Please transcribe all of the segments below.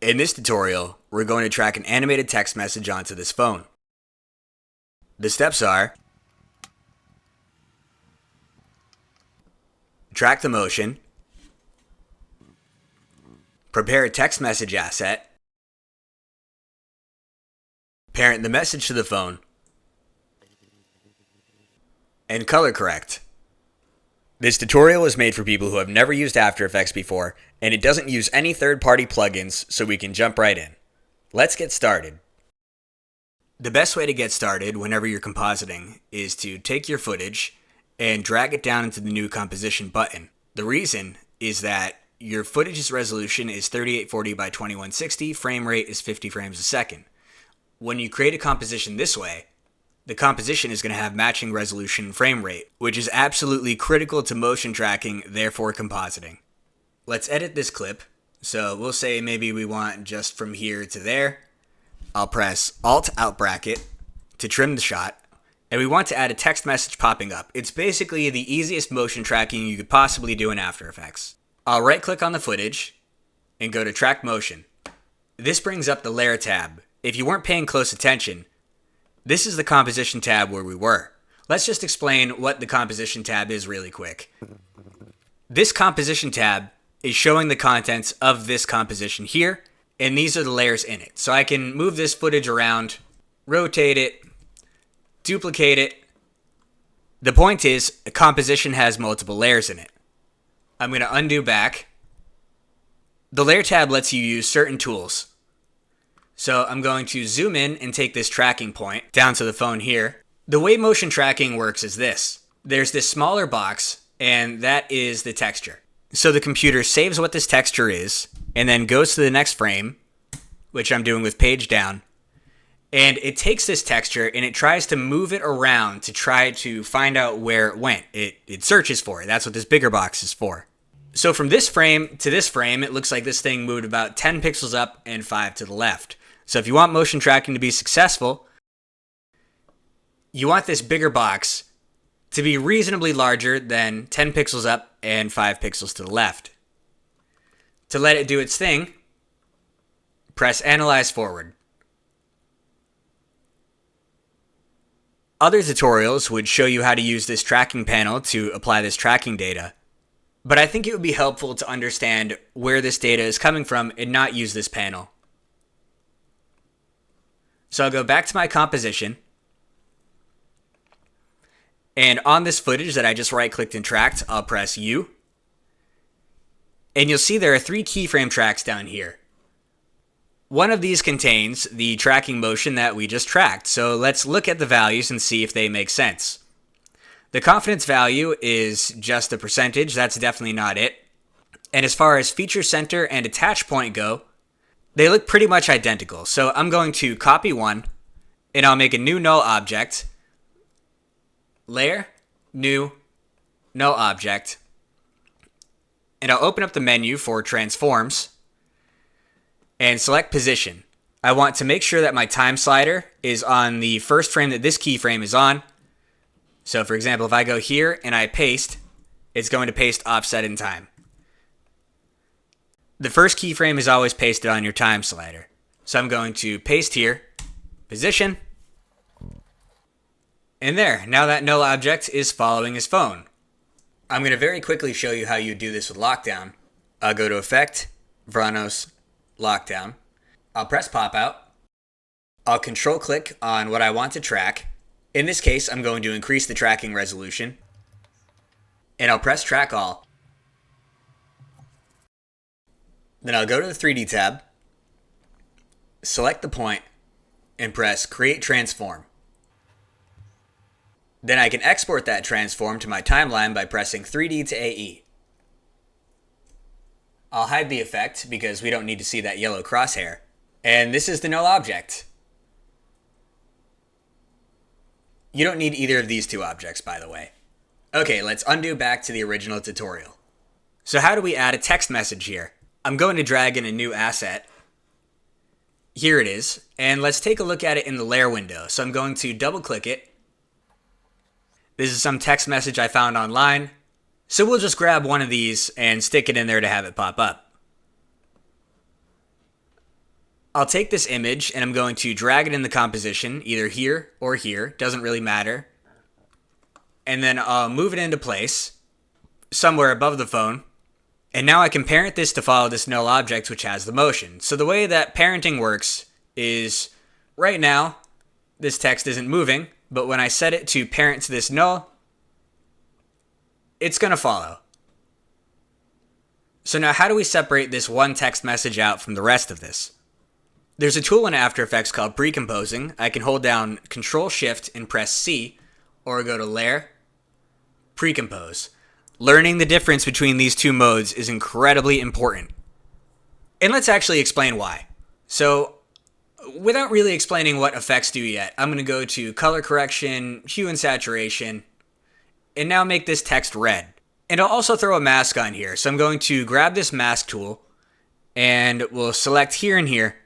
In this tutorial, we're going to track an animated text message onto this phone. The steps are: track the motion, prepare a text message asset, parent the message to the phone, and color correct. This tutorial was made for people who have never used After Effects before, and it doesn't use any third-party plugins, so we can jump right in. Let's get started. The best way to get started whenever you're compositing is to take your footage and drag it down into the new composition button. The reason is that your footage's resolution is 3840 by 2160, frame rate is 50 frames a second. When you create a composition this way, the composition is going to have matching resolution and frame rate, which is absolutely critical to motion tracking, therefore compositing. Let's edit this clip. So we'll say maybe we want just from here to there. I'll press Alt out bracket to trim the shot, and we want to add a text message popping up. It's basically the easiest motion tracking you could possibly do in After Effects. I'll right click on the footage and go to Track Motion. This brings up the Layer tab. If you weren't paying close attention, this is the Composition tab where we were. Let's just explain what the Composition tab is really quick. This Composition tab is showing the contents of this composition here, and these are the layers in it. So I can move this footage around, rotate it, duplicate it. The point is, a composition has multiple layers in it. I'm going to undo back. The Layer tab lets you use certain tools. So I'm going to zoom in and take this tracking point down to the phone here. The way motion tracking works is this. There's this smaller box, and that is the texture. So the computer saves what this texture is, and then goes to the next frame, which I'm doing with page down, and it takes this texture and it tries to move it around to try to find out where it went. It searches for it. That's what this bigger box is for. So from this frame to this frame, it looks like this thing moved about 10 pixels up and 5 to the left. So if you want motion tracking to be successful, you want this bigger box to be reasonably larger than 10 pixels up and 5 pixels to the left. To let it do its thing, press Analyze Forward. Other tutorials would show you how to use this tracking panel to apply this tracking data, but I think it would be helpful to understand where this data is coming from and not use this panel. So I'll go back to my composition, and on this footage that I just right-clicked and tracked, I'll press U, and you'll see there are 3 keyframe tracks down here. One of these contains the tracking motion that we just tracked, so let's look at the values and see if they make sense. The confidence value is just a percentage, that's definitely not it. And as far as feature center and attach point go, they look pretty much identical. So I'm going to copy one, and I'll make a new null object. Layer, new, null object. And I'll open up the menu for transforms and select position. I want to make sure that my time slider is on the first frame that this keyframe is on. So for example, if I go here and I paste, it's going to paste offset in time. The first keyframe is always pasted on your time slider. So I'm going to paste here, position, and there. Now that null object is following his phone. I'm going to very quickly show you how you do this with lockdown. I'll go to Effect, Vranos, Lockdown. I'll press Pop Out. I'll control click on what I want to track. In this case, I'm going to increase the tracking resolution. And I'll press Track All. Then I'll go to the 3D tab, select the point, and press Create Transform. Then I can export that transform to my timeline by pressing 3D to AE. I'll hide the effect because we don't need to see that yellow crosshair. And this is the null object. You don't need either of these two objects, by the way. Okay, let's undo back to the original tutorial. So how do we add a text message here? I'm going to drag in a new asset. Here it is, and let's take a look at it in the layer window. So I'm going to double click it. This is some text message I found online. So we'll just grab one of these and stick it in there to have it pop up. I'll take this image and I'm going to drag it in the composition, either here or here, doesn't really matter. And then I'll move it into place, somewhere above the phone. And now I can parent this to follow this null object which has the motion. So the way that parenting works is, right now, this text isn't moving, but when I set it to parent to this null, it's going to follow. So now how do we separate this one text message out from the rest of this? There's a tool in After Effects called Precomposing. I can hold down Control-Shift and press C, or go to Layer, Precompose. Learning the difference between these two modes is incredibly important. And let's actually explain why. So, without really explaining what effects do yet, I'm going to go to Color Correction, Hue and Saturation, and now make this text red. And I'll also throw a mask on here. So I'm going to grab this mask tool, and we'll select here and here,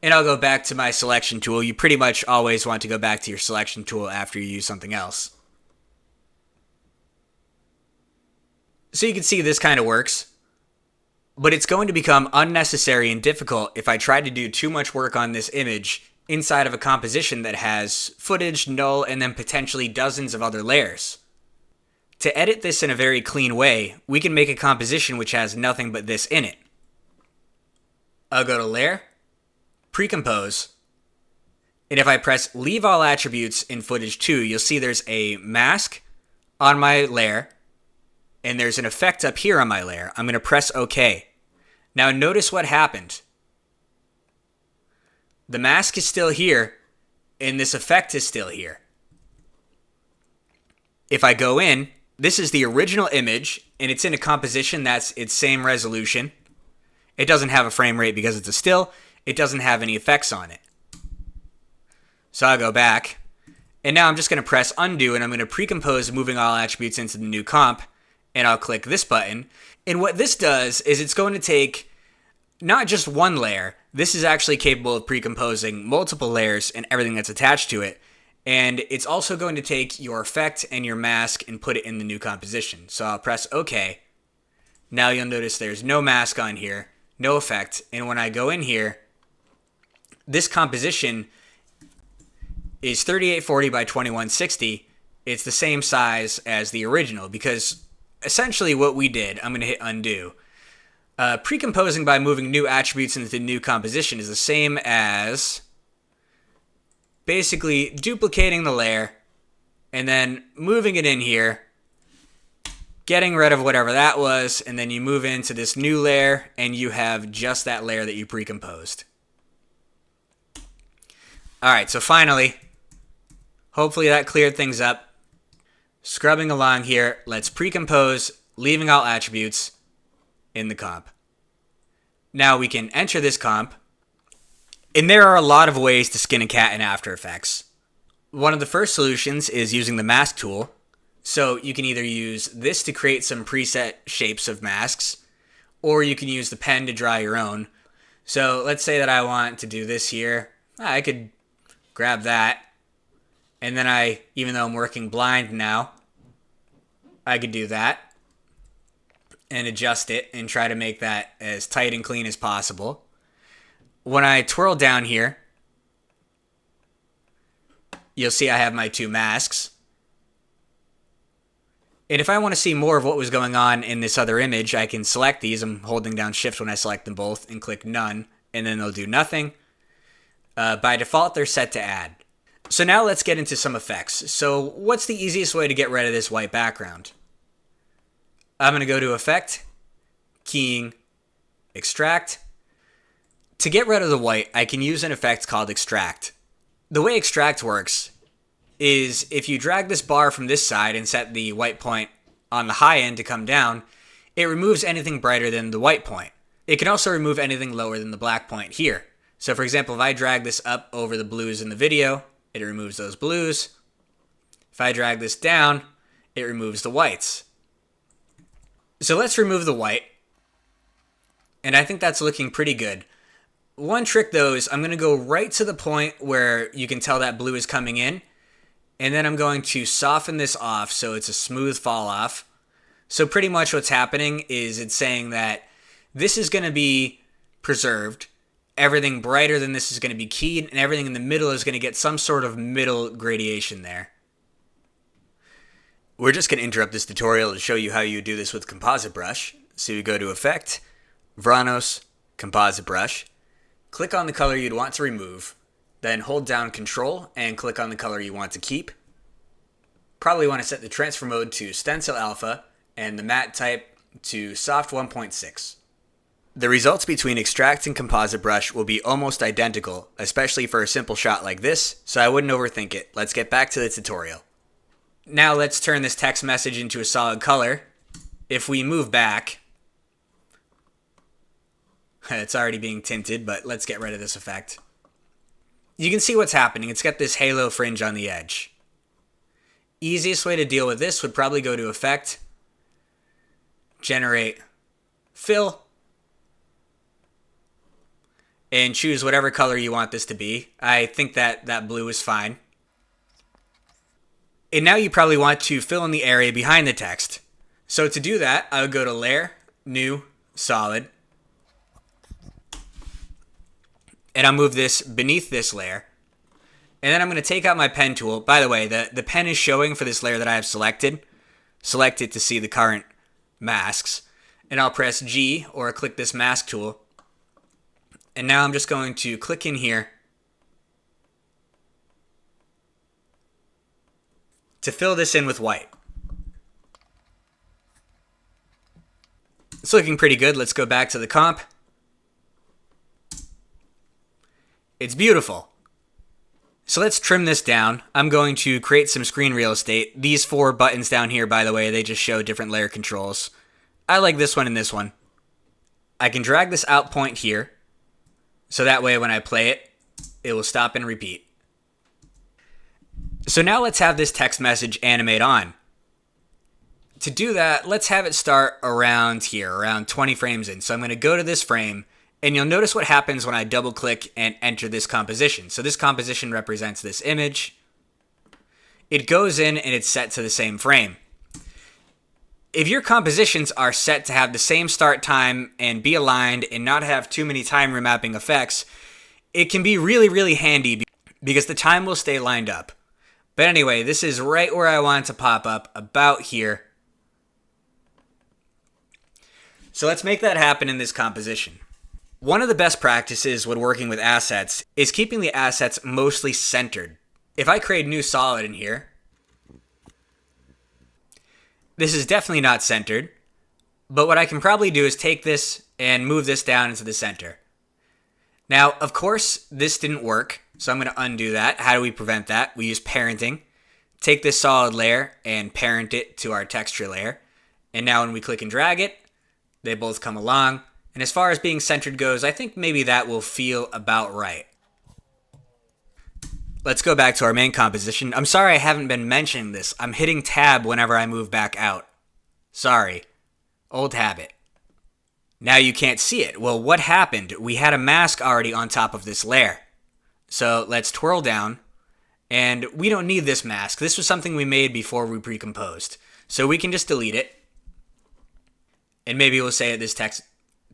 and I'll go back to my selection tool. You pretty much always want to go back to your selection tool after you use something else. So you can see this kind of works, but it's going to become unnecessary and difficult if I try to do too much work on this image inside of a composition that has footage, null, and then potentially dozens of other layers. To edit this in a very clean way, we can make a composition which has nothing but this in it. I'll go to Layer, Precompose, and if I press Leave All Attributes in Footage 2, you'll see there's a mask on my layer, and there's an effect up here on my layer. I'm going to press OK. Now notice what happened. The mask is still here, and this effect is still here. If I go in, this is the original image, and it's in a composition that's its same resolution. It doesn't have a frame rate because it's a still. It doesn't have any effects on it. So I'll go back, and now I'm just going to press Undo, and I'm going to precompose moving all attributes into the new comp, and I'll click this button. And what this does is it's going to take not just one layer. This is actually capable of precomposing multiple layers and everything that's attached to it. And it's also going to take your effect and your mask and put it in the new composition. So I'll press OK. Now you'll notice there's no mask on here, no effect. And when I go in here, this composition is 3840 by 2160. It's the same size as the original because essentially what we did, I'm going to hit undo. Precomposing by moving new attributes into the new composition is the same as basically duplicating the layer and then moving it in here, getting rid of whatever that was, and then you move into this new layer and you have just that layer that you precomposed. Alright, so finally, hopefully that cleared things up. Scrubbing along here, let's precompose, leaving all attributes in the comp. Now we can enter this comp, and there are a lot of ways to skin a cat in After Effects. One of the first solutions is using the mask tool. So you can either use this to create some preset shapes of masks, or you can use the pen to draw your own. So let's say that I want to do this here. I could grab that. And then even though I'm working blind now, I could do that and adjust it and try to make that as tight and clean as possible. When I twirl down here, you'll see I have my two masks. And if I want to see more of what was going on in this other image, I can select these. I'm holding down Shift when I select them both and click None, and then they'll do nothing. By default, they're set to add. So now let's get into some effects. So what's the easiest way to get rid of this white background? I'm going to go to Effect, Keying, Extract. To get rid of the white, I can use an effect called Extract. The way Extract works is if you drag this bar from this side and set the white point on the high end to come down, it removes anything brighter than the white point. It can also remove anything lower than the black point here. So for example, if I drag this up over the blues in the video, it removes those blues. If I drag this down, it removes the whites. So let's remove the white. And I think that's looking pretty good. One trick though is I'm going to go right to the point where you can tell that blue is coming in. And then I'm going to soften this off so it's a smooth fall off. So pretty much what's happening is it's saying that this is going to be preserved. everything brighter than this is going to be keyed, and everything in the middle is going to get some sort of middle gradation there. We're just going to interrupt this tutorial to show you how you do this with Composite Brush. So you go to Effect, Vranos, Composite Brush, click on the color you'd want to remove, then hold down Control and click on the color you want to keep. Probably want to set the transfer mode to Stencil Alpha and the matte type to Soft 1.6. The results between Extract and Composite Brush will be almost identical, especially for a simple shot like this, so I wouldn't overthink it. Let's get back to the tutorial. Now let's turn this text message into a solid color. If we move back, it's already being tinted, but let's get rid of this effect. You can see what's happening. It's got this halo fringe on the edge. Easiest way to deal with this would probably go to Effect, Generate Fill, and choose whatever color you want this to be. I think that blue is fine. And now you probably want to fill in the area behind the text. So to do that, I would go to Layer, New, Solid, and I'll move this beneath this layer. And then I'm going to take out my pen tool. By the way, the pen is showing for this layer that I have selected. Select it to see the current masks. And I'll press G or click this mask tool. And now I'm just going to click in here to fill this in with white. It's looking pretty good. Let's go back to the comp. It's beautiful. So let's trim this down. I'm going to create some screen real estate. These 4 buttons down here, by the way, they just show different layer controls. I like this one and this one. I can drag this out point here, so that way when I play it, it will stop and repeat. So now let's have this text message animate on. To do that, let's have it start around here, around 20 frames in. So I'm going to go to this frame, and you'll notice what happens when I double click and enter this composition. So this composition represents this image. It goes in and it's set to the same frame. If your compositions are set to have the same start time and be aligned and not have too many time remapping effects, it can be really, really handy because the time will stay lined up. But anyway, this is right where I want it to pop up, about here. So let's make that happen in this composition. One of the best practices when working with assets is keeping the assets mostly centered. If I create new solid in here, this is definitely not centered, but what I can probably do is take this and move this down into the center. Now, of course, this didn't work, so I'm going to undo that. How do we prevent that? We use parenting. Take this solid layer and parent it to our texture layer. And now when we click and drag it, they both come along. And as far as being centered goes, I think maybe that will feel about right. Let's go back to our main composition. I'm sorry I haven't been mentioning this. I'm hitting tab whenever I move back out. Sorry. Old habit. Now you can't see it. Well, what happened? We had a mask already on top of this layer. So let's twirl down. And we don't need this mask. This was something we made before we pre-composed. So we can just delete it. And maybe we'll say that this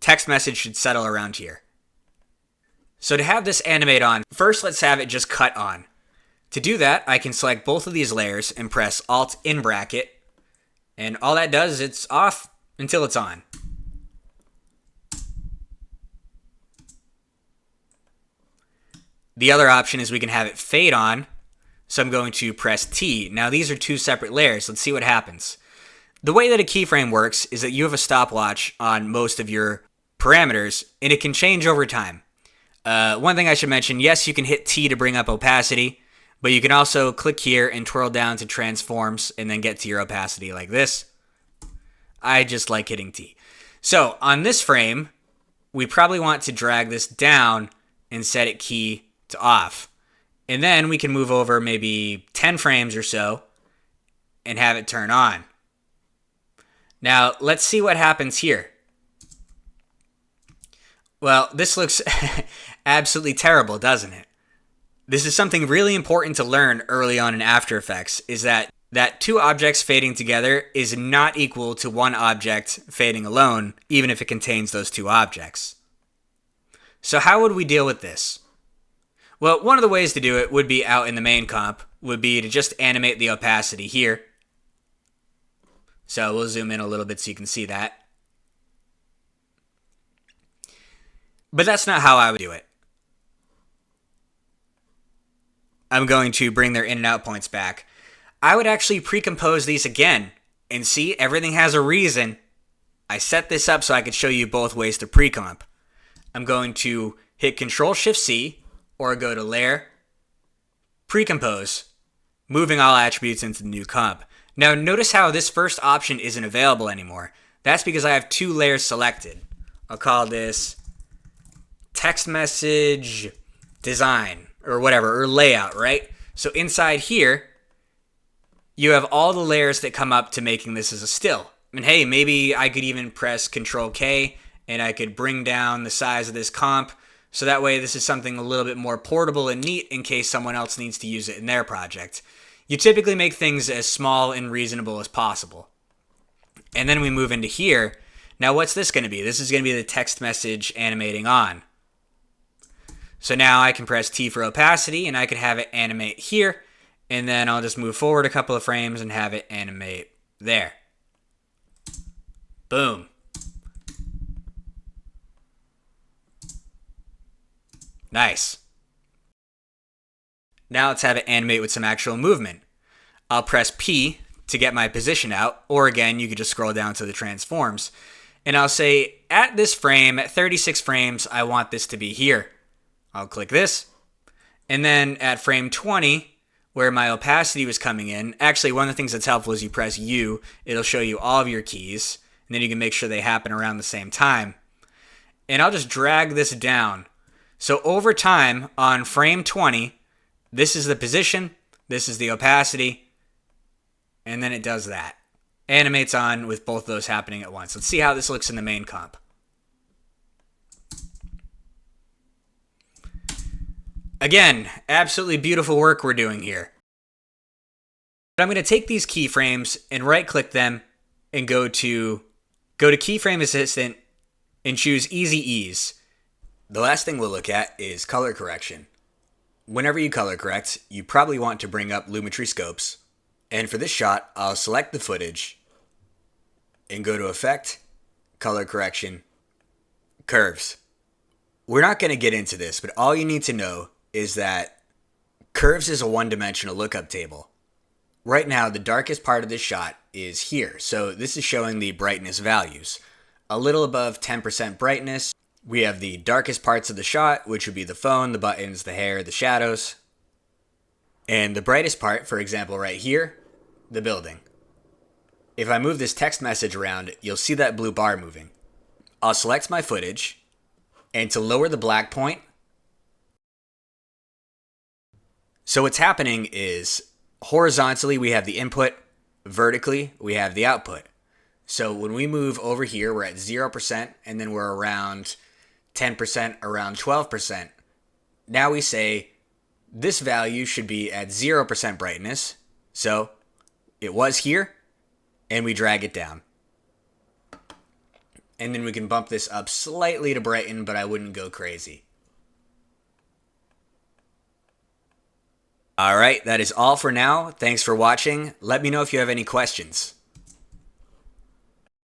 text message should settle around here. So to have this animate on, first let's have it just cut on. To do that, I can select both of these layers and press Alt in bracket. And all that does is it's off until it's on. The other option is we can have it fade on. So I'm going to press T. Now these are 2 separate layers. Let's see what happens. The way that a keyframe works is that you have a stopwatch on most of your parameters, and it can change over time. One thing I should mention, yes, you can hit T to bring up opacity, but you can also click here and twirl down to transforms and then get to your opacity like this. I just like hitting T. So on this frame, we probably want to drag this down and set it key to off. And then we can move over maybe 10 frames or so and have it turn on. Now, let's see what happens here. Well, this looks absolutely terrible, doesn't it? This is something really important to learn early on in After Effects, is that 2 objects fading together is not equal to 1 object fading alone, even if it contains those 2 objects. So how would we deal with this? Well, one of the ways to do it would be out in the main comp, would be to just animate the opacity here. So we'll zoom in a little bit so you can see that. But that's not how I would do it. I'm going to bring their in and out points back. I would actually pre-compose these again. And see, everything has a reason. I set this up so I could show you both ways to pre-comp. I'm going to hit Control-Shift-C or go to Layer, Pre-compose, moving all attributes into the new comp. Now notice how this first option isn't available anymore. That's because I have two layers selected. I'll call this text message design or whatever, or layout, right? So inside here, you have all the layers that come up to making this as a still. And hey, maybe I could even press Control K and I could bring down the size of this comp. So that way this is something a little bit more portable and neat in case someone else needs to use it in their project. You typically make things as small and reasonable as possible. And then we move into here. Now what's this going to be? This is going to be the text message animating on. So now I can press T for opacity and I could have it animate here. And then I'll just move forward a couple of frames and have it animate there. Boom. Nice. Now let's have it animate with some actual movement. I'll press P to get my position out, or again, you could just scroll down to the transforms. And I'll say, at this frame, at 36 frames, I want this to be here. I'll click this. And then at frame 20, where my opacity was coming in, actually one of the things that's helpful is you press U, it'll show you all of your keys, and then you can make sure they happen around the same time. And I'll just drag this down. So over time, on frame 20, this is the position, this is the opacity, and then it does that. Animates on with both those happening at once. Let's see how this looks in the main comp. Again, absolutely beautiful work we're doing here. But I'm going to take these keyframes and right-click them and go to Keyframe Assistant and choose Easy Ease. The last thing we'll look at is color correction. Whenever you color correct, you probably want to bring up Lumetri Scopes. And for this shot, I'll select the footage and go to Effect, Color Correction, Curves. We're not going to get into this, but all you need to know is that curves is a one-dimensional lookup table. Right now, the darkest part of this shot is here. So this is showing the brightness values. A little above 10% brightness, we have the darkest parts of the shot, which would be the phone, the buttons, the hair, the shadows. And the brightest part, for example, right here, the building. If I move this text message around, you'll see that blue bar moving. I'll select my footage, and to lower the black point, so what's happening is horizontally we have the input, vertically we have the output. So when we move over here, we're at 0%, and then we're around 10%, around 12%. Now we say this value should be at 0% brightness. So it was here, and we drag it down. And then we can bump this up slightly to brighten, but I wouldn't go crazy. Alright, that is all for now. Thanks for watching. Let me know if you have any questions.